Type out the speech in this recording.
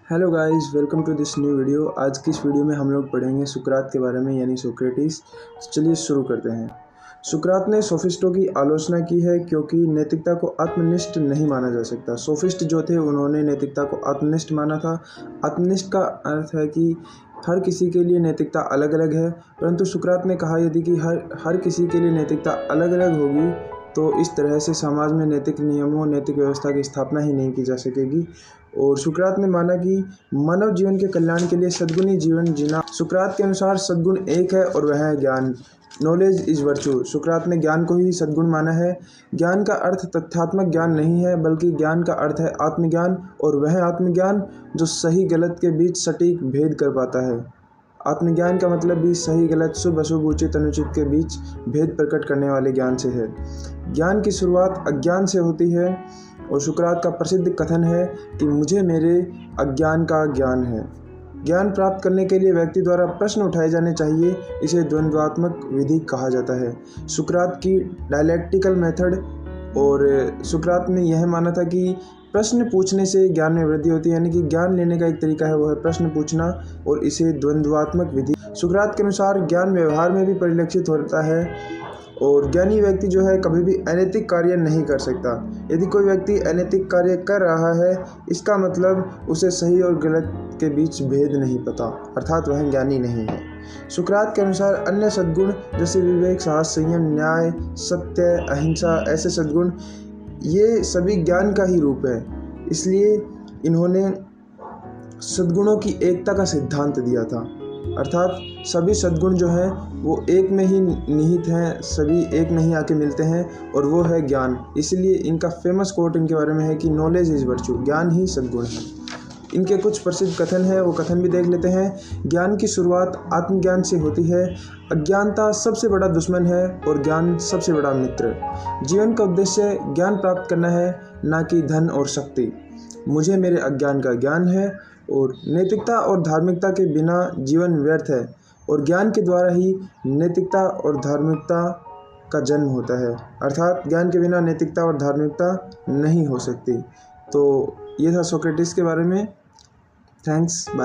Hello guys, welcome to this new video. आज की इस वीडियो में हम लोग पढ़ेंगे सुकरात के बारे में, यानी सोक्रेटिस। चलिए शुरू करते हैं। सुकरात ने सोफिस्टों की आलोचना की है क्योंकि नैतिकता को आत्मनिष्ठ नहीं माना जा सकता। सोफिस्ट जो थे उन्होंने नैतिकता को आत्मनिष्ठ माना था। आत्मनिष्ठ का अर्थ है कि हर किसी के लिए नैतिकता अलग अलग है, परंतु सुकरात ने कहा यदि कि हर किसी के लिए नैतिकता अलग अलग होगी तो इस तरह से समाज में नैतिक नियमों, नैतिक व्यवस्था की स्थापना ही नहीं की जा सकेगी। और सुकरात ने माना कि मानव जीवन के कल्याण के लिए सद्गुणी जीवन जीना। सुकरात के अनुसार सद्गुण एक है और वह है ज्ञान। Knowledge is virtue. सुकरात ने ज्ञान को ही सद्गुण माना है। ज्ञान का अर्थ तथ्यात्मक ज्ञान नहीं है, बल्कि ज्ञान का अर्थ है आत्मज्ञान, और वह आत्मज्ञान जो सही गलत के बीच सटीक भेद कर पाता है। आत्मज्ञान का मतलब भी सही गलत, शुभ अशुभ, उचित अनुचित के बीच भेद प्रकट करने वाले ज्ञान से है। ज्ञान की शुरुआत अज्ञान से होती है, और सुकरात का प्रसिद्ध कथन है कि मुझे मेरे अज्ञान का ज्ञान है। ज्ञान प्राप्त करने के लिए व्यक्ति द्वारा प्रश्न उठाए जाने चाहिए। इसे द्वंद्वात्मक विधि कहा जाता है। सुकरात की डायलैक्टिकल मेथड, और सुकरात ने यह माना था कि प्रश्न पूछने से ज्ञान में वृद्धि होती है, यानी कि ज्ञान लेने का एक तरीका है वो है प्रश्न पूछना, और इसे द्वंद्वात्मक विधि। सुकरात के अनुसार ज्ञान व्यवहार में भी परिलक्षित होता है, और ज्ञानी व्यक्ति जो है कभी भी अनैतिक कार्य नहीं कर सकता। यदि कोई व्यक्ति अनैतिक कार्य कर रहा है, इसका मतलब उसे सही और गलत के बीच भेद नहीं पता, अर्थात वह ज्ञानी नहीं है। सुकरात के अनुसार अन्य सद्गुण जैसे विवेक, साहस, संयम, न्याय, सत्य, अहिंसा, ऐसे सद्गुण ये सभी ज्ञान का ही रूप है। इसलिए इन्होंने सद्गुणों की एकता का सिद्धांत दिया था, अर्थात सभी सद्गुण जो हैं वो एक में ही निहित हैं, सभी एक में ही आके मिलते हैं, और वो है ज्ञान। इसलिए इनका फेमस कोट इनके बारे में है कि नॉलेज इज वर्चू, ज्ञान ही सद्गुण है। इनके कुछ प्रसिद्ध कथन हैं, वो कथन भी देख लेते हैं। ज्ञान की शुरुआत आत्मज्ञान से होती है। अज्ञानता सबसे बड़ा दुश्मन है और ज्ञान सबसे बड़ा मित्र। जीवन का उद्देश्य ज्ञान प्राप्त करना है, ना कि धन और शक्ति। मुझे मेरे अज्ञान का ज्ञान है, और नैतिकता और धार्मिकता के बिना जीवन व्यर्थ है, और ज्ञान के द्वारा ही नैतिकता और धार्मिकता का जन्म होता है, अर्थात ज्ञान के बिना नैतिकता और धार्मिकता नहीं हो सकती। तो ये था सोक्रेटिस के बारे में। Thanks, bye.